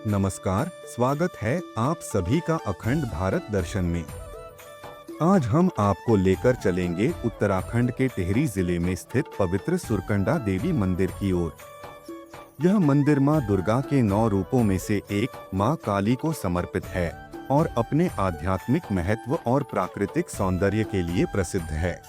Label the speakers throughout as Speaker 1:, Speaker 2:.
Speaker 1: नमस्कार, स्वागत है आप सभी का अखंड भारत दर्शन में। आज हम आपको लेकर चलेंगे उत्तराखंड के टिहरी जिले में स्थित पवित्र सुरकंडा देवी मंदिर की ओर। यह मंदिर मां दुर्गा के 9 रूपों में से एक मां काली को समर्पित है और अपने आध्यात्मिक महत्व और प्राकृतिक सौंदर्य के लिए प्रसिद्ध है।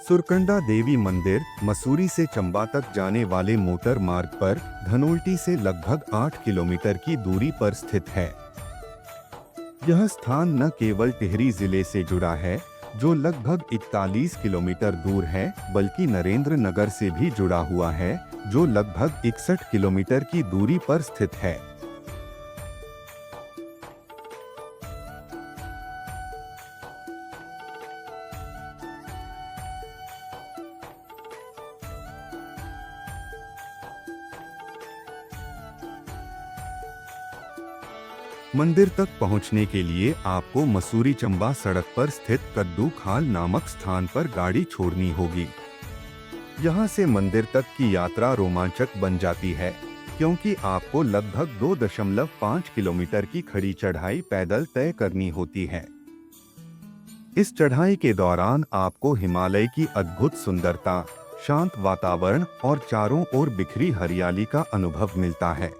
Speaker 1: सुरकंडा देवी मंदिर मसूरी से चंबा तक जाने वाले मोटर मार्ग पर धनोल्टी से लगभग 8 किलोमीटर की दूरी पर स्थित है। यह स्थान न केवल टिहरी जिले से जुड़ा है, जो लगभग 41 किलोमीटर दूर है, बल्कि नरेंद्र नगर से भी जुड़ा हुआ है, जो लगभग 61 किलोमीटर की दूरी पर स्थित है। मंदिर तक पहुंचने के लिए आपको मसूरी चंबा सड़क पर स्थित कद्दू खाल नामक स्थान पर गाड़ी छोड़नी होगी। यहां से मंदिर तक की यात्रा रोमांचक बन जाती है, क्योंकि आपको लगभग 2.5 किलोमीटर की खड़ी चढ़ाई पैदल तय करनी होती है। इस चढ़ाई के दौरान आपको हिमालय की अद्भुत सुंदरता, शांत वातावरण और चारों ओर बिखरी हरियाली का अनुभव मिलता है।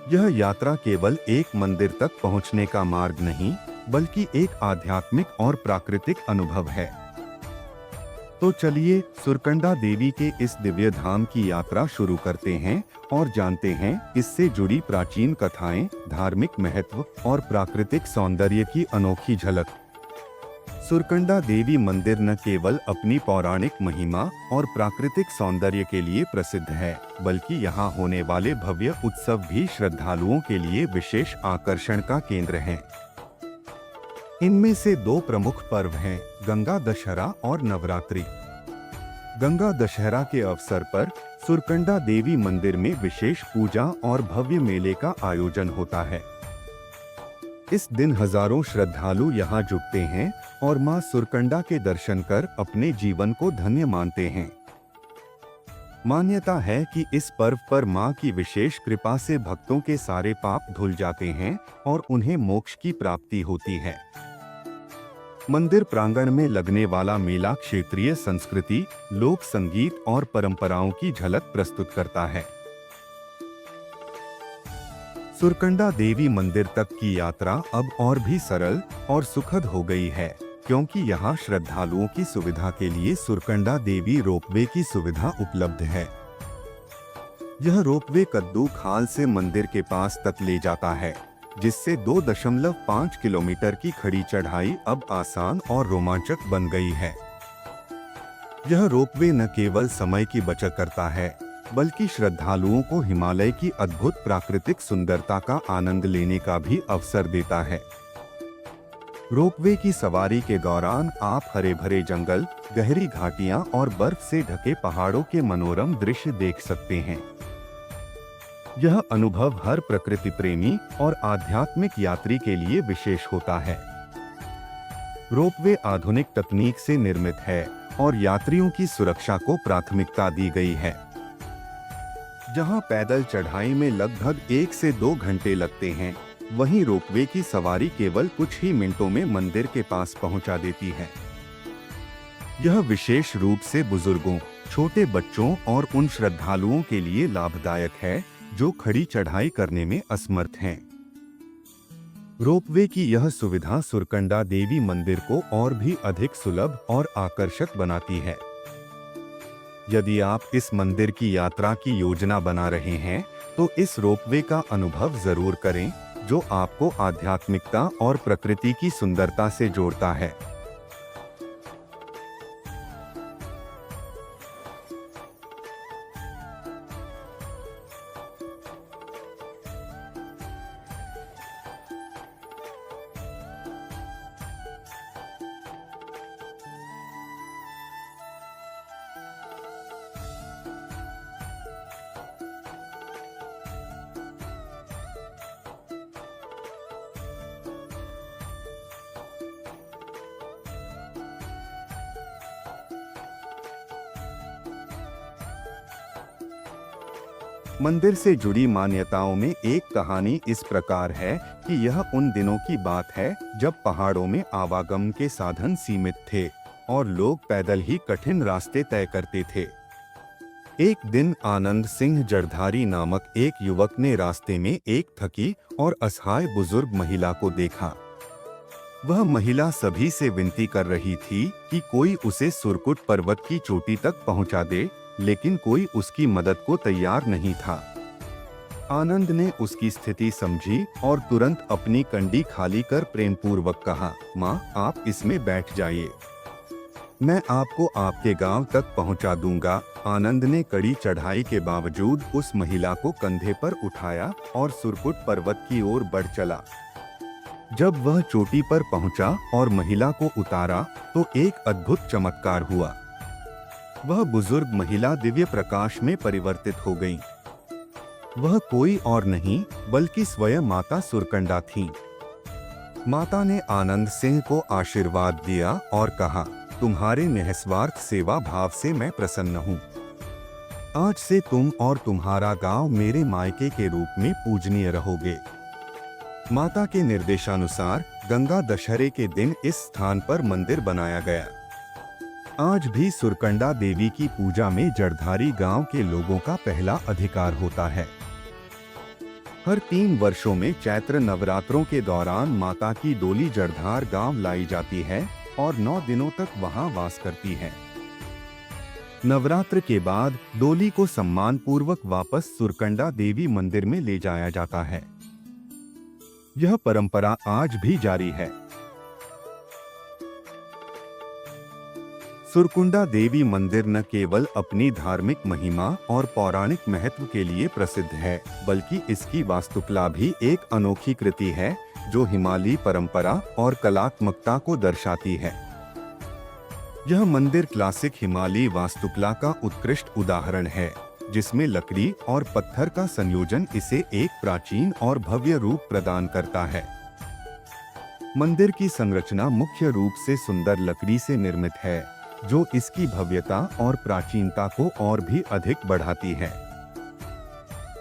Speaker 1: यह यात्रा केवल एक मंदिर तक पहुंचने का मार्ग नहीं, बल्कि एक आध्यात्मिक और प्राकृतिक अनुभव है। तो चलिए सुरकंडा देवी के इस दिव्य धाम की यात्रा शुरू करते हैं और जानते हैं इससे जुड़ी प्राचीन कथाएं, धार्मिक महत्व और प्राकृतिक सौंदर्य की अनोखी झलक। सुरकंडा देवी मंदिर न केवल अपनी पौराणिक महिमा और प्राकृतिक सौंदर्य के लिए प्रसिद्ध है, बल्कि यहाँ होने वाले भव्य उत्सव भी श्रद्धालुओं के लिए विशेष आकर्षण का केंद्र हैं। इनमें से 2 प्रमुख पर्व हैं, गंगा दशहरा और नवरात्रि। गंगा दशहरा के अवसर पर सुरकंडा देवी मंदिर में विशेष पूजा और भव्य मेले का आयोजन होता है। इस दिन हजारों श्रद्धालु यहाँ जुटते हैं और मां सुरकंडा के दर्शन कर अपने जीवन को धन्य मानते हैं। मान्यता है कि इस पर्व पर मां की विशेष कृपा से भक्तों के सारे पाप धुल जाते हैं और उन्हें मोक्ष की प्राप्ति होती है। मंदिर प्रांगण में लगने वाला मेला क्षेत्रीय संस्कृति, लोक संगीत और परंपराओं की झलक प्रस्तुत करता है। सुरकंडा देवी मंदिर तक की यात्रा अब और भी सरल और सुखद हो गई है, क्योंकि यहाँ श्रद्धालुओं की सुविधा के लिए सुरकंडा देवी रोपवे की सुविधा उपलब्ध है। यह रोपवे कद्दू खाल से मंदिर के पास तक ले जाता है, जिससे 2.5 किलोमीटर की खड़ी चढ़ाई अब आसान और रोमांचक बन गई है। यह रोपवे न केवल समय की बचत करता है, बल्कि श्रद्धालुओं को हिमालय की अद्भुत प्राकृतिक सुंदरता का आनंद लेने का भी अवसर देता है। रोपवे की सवारी के दौरान आप हरे भरे जंगल, गहरी घाटियां और बर्फ से ढके पहाड़ों के मनोरम दृश्य देख सकते हैं। यह अनुभव हर प्रकृति प्रेमी और आध्यात्मिक यात्री के लिए विशेष होता है। रोपवे आधुनिक तकनीक से निर्मित है और यात्रियों की सुरक्षा को प्राथमिकता दी गई है। जहां पैदल चढ़ाई में लगभग 1 से 2 घंटे लगते हैं, वहीं रोपवे की सवारी केवल कुछ ही मिनटों में मंदिर के पास पहुंचा देती है। यह विशेष रूप से बुजुर्गों, छोटे बच्चों और उन श्रद्धालुओं के लिए लाभदायक है जो खड़ी चढ़ाई करने में असमर्थ हैं। रोपवे की यह सुविधा सुरकंडा देवी मंदिर को और भी अधिक सुलभ और आकर्षक बनाती है। यदि आप इस मंदिर की यात्रा की योजना बना रहे हैं, तो इस रोपवे का अनुभव जरूर करें, जो आपको आध्यात्मिकता और प्रकृति की सुंदरता से जोड़ता है। मंदिर से जुड़ी मान्यताओं में एक कहानी इस प्रकार है कि यह उन दिनों की बात है जब पहाड़ों में आवागमन के साधन सीमित थे और लोग पैदल ही कठिन रास्ते तय करते थे। एक दिन आनंद सिंह जड़धारी नामक एक युवक ने रास्ते में एक थकी और असहाय बुजुर्ग महिला को देखा। वह महिला सभी से विनती कर रही थी कि कोई उसे सुरकुट पर्वत की चोटी तक पहुंचा दे, लेकिन कोई उसकी मदद को तैयार नहीं था। आनंद ने उसकी स्थिति समझी और तुरंत अपनी कंडी खाली कर प्रेमपूर्वक कहा, माँ, आप इसमें बैठ जाइए, मैं आपको आपके गांव तक पहुंचा दूंगा। आनंद ने कड़ी चढ़ाई के बावजूद उस महिला को कंधे पर उठाया और सुरकुट पर्वत की ओर बढ़ चला। जब वह चोटी पर पहुंचा और महिला को उतारा तो एक अद्भुत चमत्कार हुआ। वह बुजुर्ग महिला दिव्य प्रकाश में परिवर्तित हो गई। वह कोई और नहीं बल्कि स्वयं माता सुरकंडा थीं। माता ने आनंद सिंह को आशीर्वाद दिया और कहा, तुम्हारे निस्वार्थ सेवा भाव से मैं प्रसन्न हूँ। आज से तुम और तुम्हारा गांव मेरे मायके के रूप में पूजनीय रहोगे। माता के निर्देशानुसार गंगा दशहरे के दिन इस स्थान पर मंदिर बनाया गया। आज भी सुरकंडा देवी की पूजा में जड़धारी गांव के लोगों का पहला अधिकार होता है। हर 3 वर्षों में चैत्र नवरात्रों के दौरान माता की डोली जड़धार गांव लाई जाती है और 9 दिनों तक वहां वास करती है। नवरात्र के बाद डोली को सम्मान पूर्वक वापस सुरकंडा देवी मंदिर में ले जाया जाता है। यह परंपरा आज भी जारी है। सुरकुंडा देवी मंदिर न केवल अपनी धार्मिक महिमा और पौराणिक महत्व के लिए प्रसिद्ध है, बल्कि इसकी वास्तुकला भी एक अनोखी कृति है जो हिमालयी परंपरा और कलात्मकता को दर्शाती है। यह मंदिर क्लासिक हिमालयी वास्तुकला का उत्कृष्ट उदाहरण है, जिसमें लकड़ी और पत्थर का संयोजन इसे एक प्राचीन और भव्य रूप प्रदान करता है। मंदिर की संरचना मुख्य रूप से सुंदर लकड़ी से निर्मित है, जो इसकी भव्यता और प्राचीनता को और भी अधिक बढ़ाती है।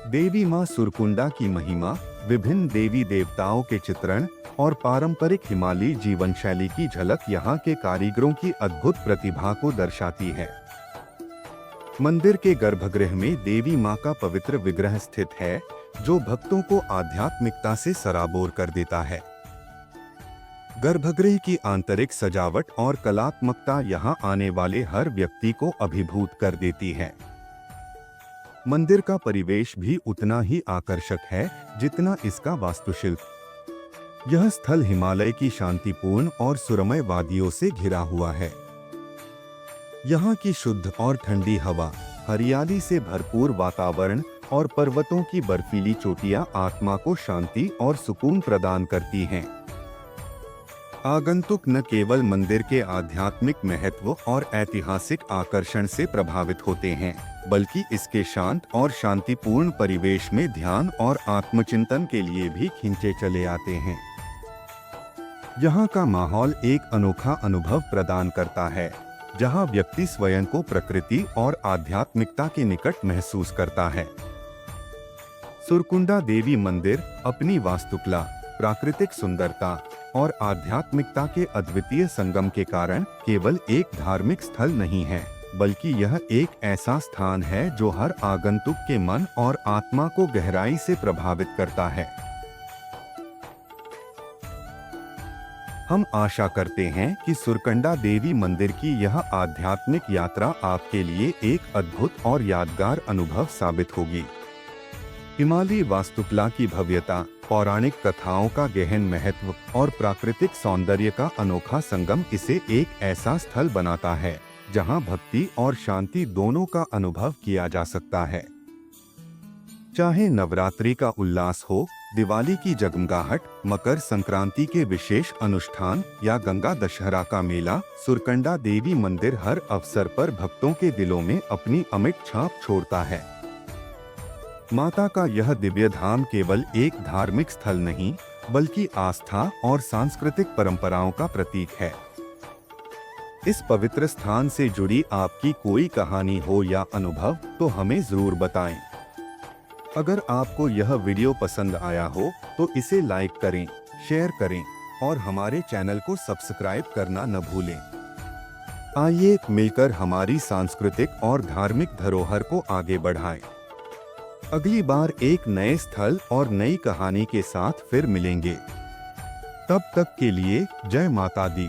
Speaker 1: देवी मां सुरकुंडा की महिमा, विभिन्न देवी देवताओं के चित्रण और पारंपरिक हिमालयी जीवन शैली की झलक यहाँ के कारीगरों की अद्भुत प्रतिभा को दर्शाती है। मंदिर के गर्भगृह में देवी मां का पवित्र विग्रह स्थित है, जो भक्तों को आध्यात्मिकता से सराबोर कर देता है। गर्भगृह की आंतरिक सजावट और कलात्मकता यहाँ आने वाले हर व्यक्ति को अभिभूत कर देती है। मंदिर का परिवेश भी उतना ही आकर्षक है जितना इसका वास्तुशिल्प। यह स्थल हिमालय की शांतिपूर्ण और सुरमय वादियों से घिरा हुआ है। यहाँ की शुद्ध और ठंडी हवा, हरियाली से भरपूर वातावरण और पर्वतों की बर्फीली चोटियाँ आत्मा को शांति और सुकून प्रदान करती हैं। आगंतुक न केवल मंदिर के आध्यात्मिक महत्व और ऐतिहासिक आकर्षण से प्रभावित होते हैं, बल्कि इसके शांत और शांतिपूर्ण परिवेश में ध्यान और आत्मचिंतन के लिए भी खींचे चले आते हैं। यहाँ का माहौल एक अनोखा अनुभव प्रदान करता है, जहाँ व्यक्ति स्वयं को प्रकृति और आध्यात्मिकता के निकट महसूस करता है। सुरकुंडा देवी मंदिर अपनी वास्तुकला, प्राकृतिक सुंदरता और आध्यात्मिकता के अद्वितीय संगम के कारण केवल एक धार्मिक स्थल नहीं है, बल्कि यह एक ऐसा स्थान है जो हर आगंतुक के मन और आत्मा को गहराई से प्रभावित करता है। हम आशा करते हैं कि सुरकंडा देवी मंदिर की यह आध्यात्मिक यात्रा आपके लिए एक अद्भुत और यादगार अनुभव साबित होगी। हिमालयी वास्तुकला की भव्यता, पौराणिक कथाओं का गहन महत्व और प्राकृतिक सौंदर्य का अनोखा संगम इसे एक ऐसा स्थल बनाता है जहां भक्ति और शांति दोनों का अनुभव किया जा सकता है। चाहे नवरात्रि का उल्लास हो, दिवाली की जगमगाहट, मकर संक्रांति के विशेष अनुष्ठान या गंगा दशहरा का मेला, सुरकंडा देवी मंदिर हर अवसर पर भक्तों के दिलों में अपनी अमिट छाप छोड़ता है। माता का यह दिव्य धाम केवल एक धार्मिक स्थल नहीं, बल्कि आस्था और सांस्कृतिक परंपराओं का प्रतीक है। इस पवित्र स्थान से जुड़ी आपकी कोई कहानी हो या अनुभव तो हमें जरूर बताएं। अगर आपको यह वीडियो पसंद आया हो तो इसे लाइक करें, शेयर करें और हमारे चैनल को सब्सक्राइब करना न भूलें। आइए मिलकर हमारी सांस्कृतिक और धार्मिक धरोहर को आगे बढ़ाएं। अगली बार एक नए स्थल और नई कहानी के साथ फिर मिलेंगे। तब तक के लिए जय माता दी।